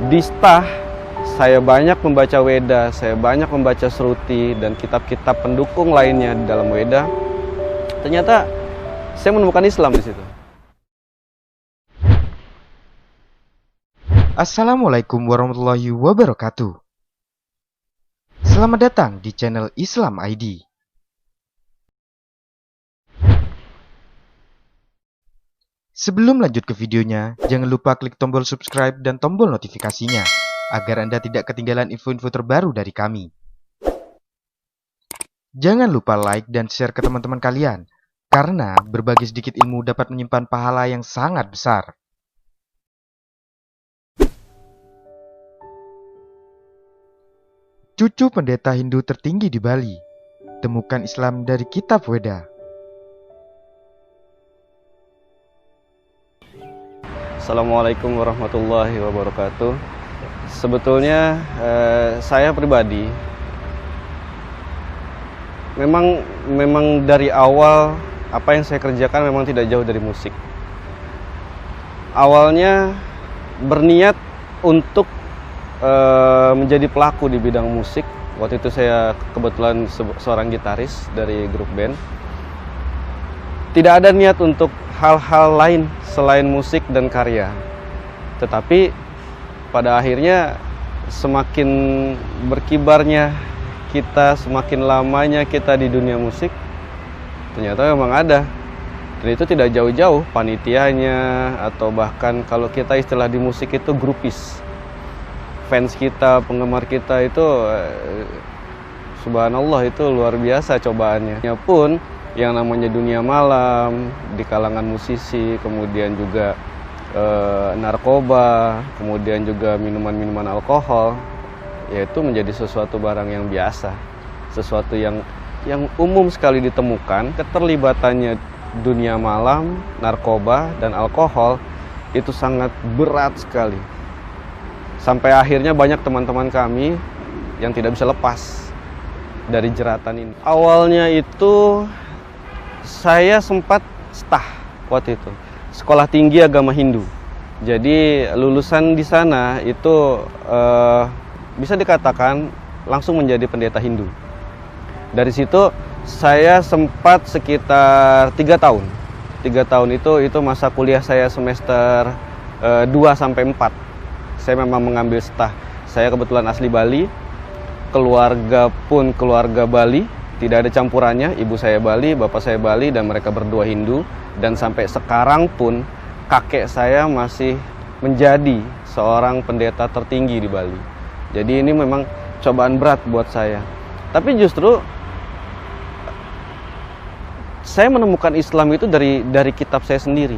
Di Stah, saya banyak membaca Weda, saya banyak membaca Shruti dan kitab-kitab pendukung lainnya di dalam Weda. Ternyata saya menemukan Islam di situ. Assalamualaikum warahmatullahi wabarakatuh. Selamat datang di channel Islam ID. Sebelum lanjut ke videonya, jangan lupa klik tombol subscribe dan tombol notifikasinya agar Anda tidak ketinggalan info-info terbaru dari kami. Jangan lupa like dan share ke teman-teman kalian, karena berbagi sedikit ilmu dapat menyimpan pahala yang sangat besar. Cucu pendeta Hindu tertinggi di Bali, temukan Islam dari Kitab Weda. Assalamualaikum warahmatullahi wabarakatuh. Sebetulnya saya pribadi memang dari awal apa yang saya kerjakan memang tidak jauh dari musik. Awalnya berniat untuk menjadi pelaku di bidang musik. Waktu itu saya kebetulan seorang gitaris dari grup band. Tidak ada niat untuk hal-hal lain selain musik dan karya. Tetapi pada akhirnya semakin berkibarnya kita, semakin lamanya kita di dunia musik, ternyata memang ada. Dan itu tidak jauh-jauh panitianya, atau bahkan kalau kita istilah di musik itu grupis. Fans kita, penggemar kita itu subhanallah, itu luar biasa cobaannya. Ya pun yang namanya dunia malam di kalangan musisi, kemudian juga narkoba, kemudian juga minuman-minuman alkohol, yaitu menjadi sesuatu barang yang biasa, sesuatu yang umum sekali ditemukan. Keterlibatannya dunia malam, narkoba, dan alkohol itu sangat berat sekali. Sampai akhirnya banyak teman-teman kami yang tidak bisa lepas dari jeratan ini. Awalnya itu saya sempat stah waktu itu, Sekolah Tinggi Agama Hindu. Jadi lulusan di sana itu bisa dikatakan langsung menjadi pendeta Hindu. Dari situ saya sempat sekitar 3 tahun. 3 tahun itu masa kuliah saya semester 2 sampai 4. Saya memang mengambil stah. Saya kebetulan asli Bali, keluarga pun keluarga Bali, tidak ada campurannya. Ibu saya Bali, bapak saya Bali, dan mereka berdua Hindu. Dan sampai sekarang pun kakek saya masih menjadi seorang pendeta tertinggi di Bali. Jadi ini memang cobaan berat buat saya. Tapi justru saya menemukan Islam itu dari kitab saya sendiri,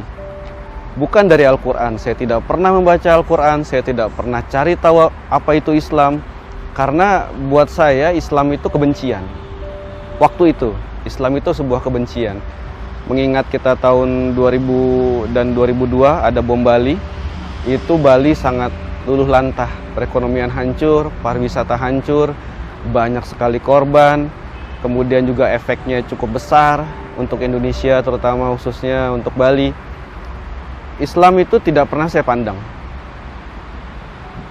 bukan dari Al-Quran. Saya tidak pernah membaca Al-Quran, saya tidak pernah cari tahu apa itu Islam. Karena buat saya Islam itu kebencian. Waktu itu Islam itu sebuah kebencian. Mengingat kita tahun 2000 dan 2002 ada bom Bali. Itu Bali sangat luluh lantah, perekonomian hancur, pariwisata hancur, banyak sekali korban. Kemudian juga efeknya cukup besar untuk Indonesia, terutama khususnya untuk Bali. Islam itu tidak pernah saya pandang.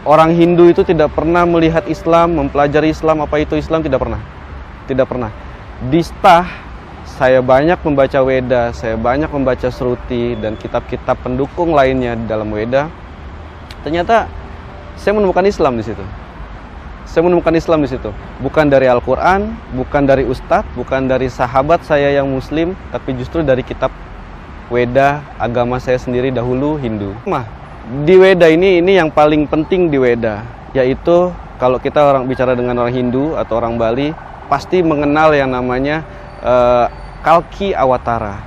Orang Hindu itu tidak pernah melihat Islam, mempelajari Islam, apa itu Islam, tidak pernah. Tidak pernah. Di Stah, saya banyak membaca Weda, saya banyak membaca Shruti dan kitab-kitab pendukung lainnya di dalam Weda. Ternyata saya menemukan Islam di situ. Saya menemukan Islam di situ. Bukan dari Al-Quran, bukan dari ustadz, bukan dari sahabat saya yang Muslim, tapi justru dari kitab Weda, agama saya sendiri dahulu Hindu. Di Weda ini yang paling penting di Weda, yaitu kalau kita bicara dengan orang Hindu atau orang Bali, pasti mengenal yang namanya Kalki Awatara.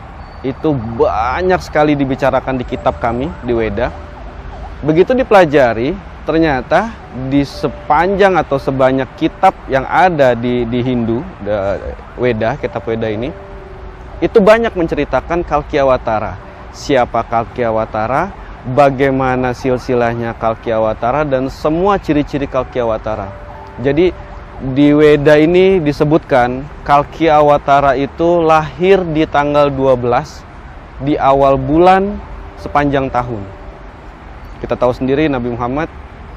Itu banyak sekali dibicarakan di kitab kami di Weda. Begitu dipelajari, ternyata di sepanjang atau sebanyak kitab yang ada di Hindu, Weda, kitab Weda ini, itu banyak menceritakan Kalki Awatara. Siapa Kalki Awatara, bagaimana silsilahnya Kalki Awatara, dan semua ciri-ciri Kalki Awatara. Jadi di Weda ini disebutkan Kalki Awatara itu lahir di tanggal 12 di awal bulan sepanjang tahun. Kita tahu sendiri Nabi Muhammad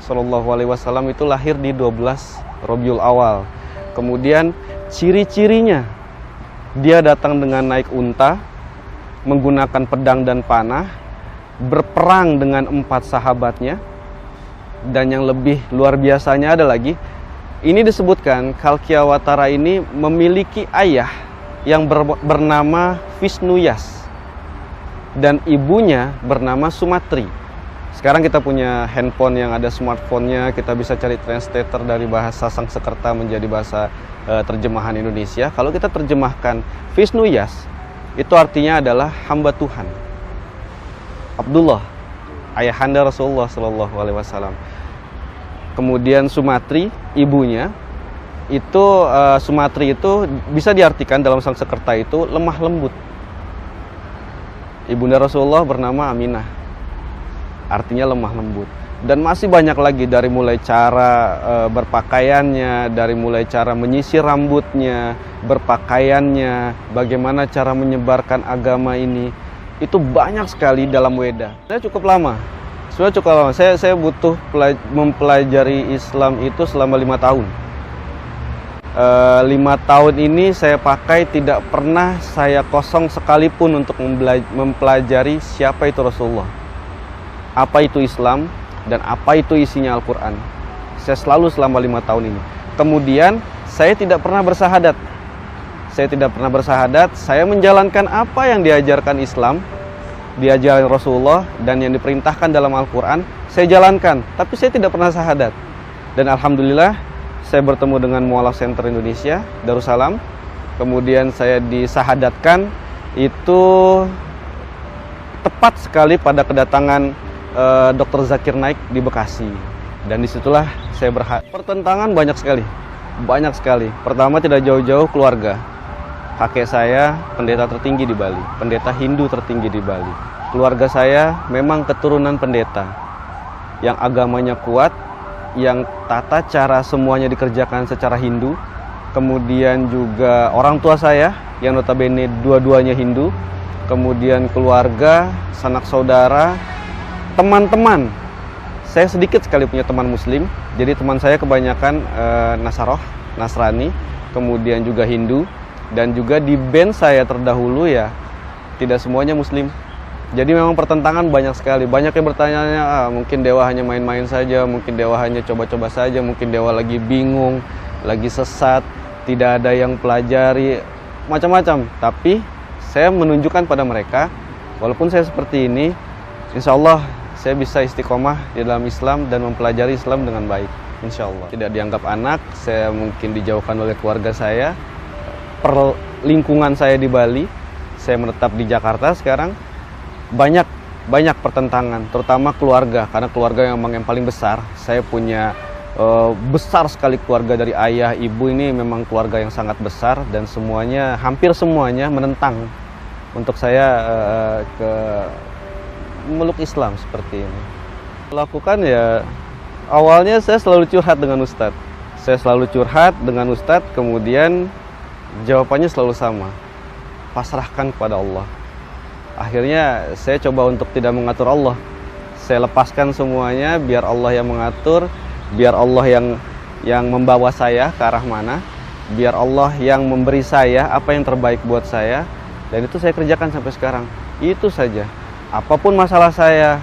Shallallahu Alaihi Wasallam itu lahir di 12 Rabiul Awal. Kemudian ciri-cirinya, dia datang dengan naik unta, menggunakan pedang dan panah, berperang dengan 4 sahabatnya. Dan yang lebih luar biasanya ada lagi, ini disebutkan Kalkiawatara ini memiliki ayah yang bernama Visnuyas dan ibunya bernama Sumatri. Sekarang kita punya handphone yang ada smartphone-nya, kita bisa cari translator dari bahasa Sangsekerta menjadi bahasa terjemahan Indonesia. Kalau kita terjemahkan Visnuyas, itu artinya adalah hamba Tuhan. Abdullah, ayahanda Rasulullah Shallallahu Alaihi Wasallam. Kemudian Sumatri, ibunya, itu Sumatri itu bisa diartikan dalam Sangsekerta itu lemah lembut. Ibunda Rasulullah bernama Aminah, artinya lemah lembut. Dan masih banyak lagi, dari mulai cara berpakaiannya, dari mulai cara menyisir rambutnya, berpakaiannya, bagaimana cara menyebarkan agama ini, itu banyak sekali dalam Weda. Saya cukup lama. Saya butuh mempelajari Islam itu selama 5 tahun. 5 tahun ini saya pakai, tidak pernah saya kosong sekalipun untuk mempelajari siapa itu Rasulullah, apa itu Islam, dan apa itu isinya Al-Quran. Saya selalu selama 5 tahun ini. Kemudian saya tidak pernah bersahadat. Saya menjalankan apa yang diajarkan Islam, diajarkan Rasulullah, dan yang diperintahkan dalam Al-Quran, saya jalankan. Tapi saya tidak pernah sahadat. Dan Alhamdulillah, saya bertemu dengan Mu'alaf Center Indonesia, Darussalam. Kemudian saya disahadatkan, itu tepat sekali pada kedatangan Dr. Zakir Naik di Bekasi. Dan disitulah saya pertentangan banyak sekali. Pertama, tidak jauh-jauh keluarga. Kakek saya pendeta tertinggi di Bali, pendeta Hindu tertinggi di Bali. Keluarga saya memang keturunan pendeta yang agamanya kuat, yang tata cara semuanya dikerjakan secara Hindu. Kemudian juga orang tua saya yang notabene dua-duanya Hindu. Kemudian keluarga, sanak saudara, teman-teman. Saya sedikit sekali punya teman muslim. Jadi teman saya kebanyakan Nasrani, kemudian juga Hindu. Dan juga di band saya terdahulu ya tidak semuanya muslim. Jadi memang pertentangan banyak sekali. Banyak yang bertanya, mungkin Dewa hanya main-main saja, mungkin Dewa hanya coba-coba saja, mungkin Dewa lagi bingung, lagi sesat, tidak ada yang pelajari, macam-macam. Tapi saya menunjukkan pada mereka, walaupun saya seperti ini, insya Allah saya bisa istiqomah di dalam Islam dan mempelajari Islam dengan baik, insya Allah. Tidak dianggap anak, saya mungkin dijauhkan oleh keluarga saya, lingkungan saya di Bali, saya menetap di Jakarta sekarang. Banyak pertentangan, terutama keluarga, karena keluarga yang paling besar. Saya punya besar sekali keluarga, dari ayah, ibu, ini memang keluarga yang sangat besar, dan semuanya, hampir semuanya menentang untuk saya ke meluk Islam seperti ini. Lakukan ya, awalnya saya selalu curhat dengan Ustadz. Kemudian jawabannya selalu sama, pasrahkan kepada Allah. Akhirnya saya coba untuk tidak mengatur Allah. Saya lepaskan semuanya, biar Allah yang mengatur, biar Allah yang membawa saya ke arah mana, biar Allah yang memberi saya apa yang terbaik buat saya. Dan itu saya kerjakan sampai sekarang. Itu saja. Apapun masalah saya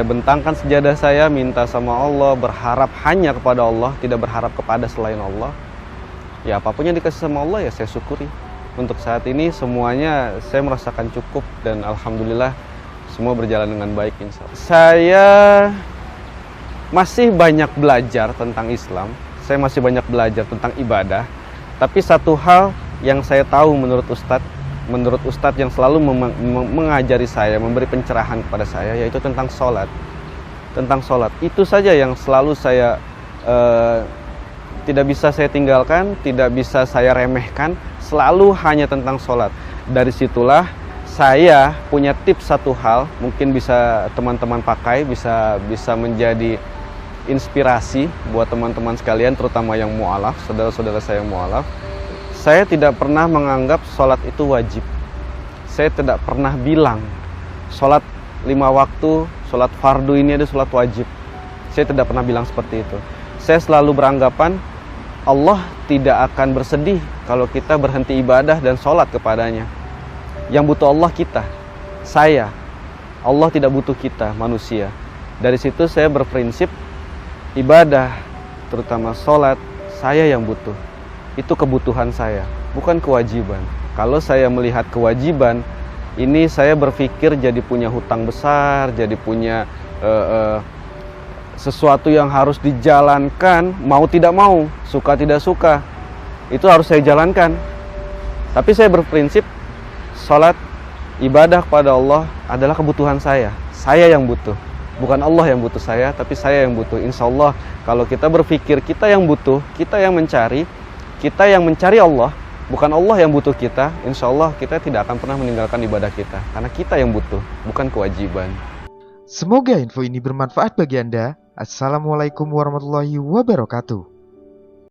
bentangkan sejadah saya, minta sama Allah, berharap hanya kepada Allah, tidak berharap kepada selain Allah. Ya apapun yang dikasih sama Allah ya saya syukuri. Untuk saat ini semuanya saya merasakan cukup, dan Alhamdulillah semua berjalan dengan baik, insya Allah. Saya masih banyak belajar tentang Islam, saya masih banyak belajar tentang ibadah. Tapi satu hal yang saya tahu menurut Ustadz yang selalu mengajari saya, memberi pencerahan kepada saya, yaitu tentang sholat. Tentang sholat, itu saja yang selalu saya tidak bisa saya tinggalkan, tidak bisa saya remehkan, selalu hanya tentang sholat. Dari situlah saya punya tips satu hal, mungkin bisa teman-teman pakai, bisa menjadi inspirasi buat teman-teman sekalian, terutama yang mu'alaf, saudara-saudara saya yang mu'alaf. Saya tidak pernah menganggap sholat itu wajib. Saya tidak pernah bilang sholat 5 waktu, sholat fardu ini ada sholat wajib. Saya tidak pernah bilang seperti itu. Saya selalu beranggapan Allah tidak akan bersedih kalau kita berhenti ibadah dan sholat kepadanya. Yang butuh Allah kita, saya. Allah tidak butuh kita, manusia. Dari situ saya berprinsip ibadah, terutama sholat, saya yang butuh. Itu kebutuhan saya, bukan kewajiban. Kalau saya melihat kewajiban, ini saya berpikir jadi punya hutang besar, jadi punya sesuatu yang harus dijalankan, mau tidak mau, suka tidak suka, itu harus saya jalankan. Tapi saya berprinsip sholat, ibadah kepada Allah adalah kebutuhan saya yang butuh, bukan Allah yang butuh saya, tapi saya yang butuh. Insya Allah kalau kita berpikir kita yang butuh, kita yang mencari Allah, bukan Allah yang butuh kita, insya Allah kita tidak akan pernah meninggalkan ibadah kita, karena kita yang butuh, bukan kewajiban. Semoga info ini bermanfaat bagi Anda. Assalamualaikum warahmatullahi wabarakatuh.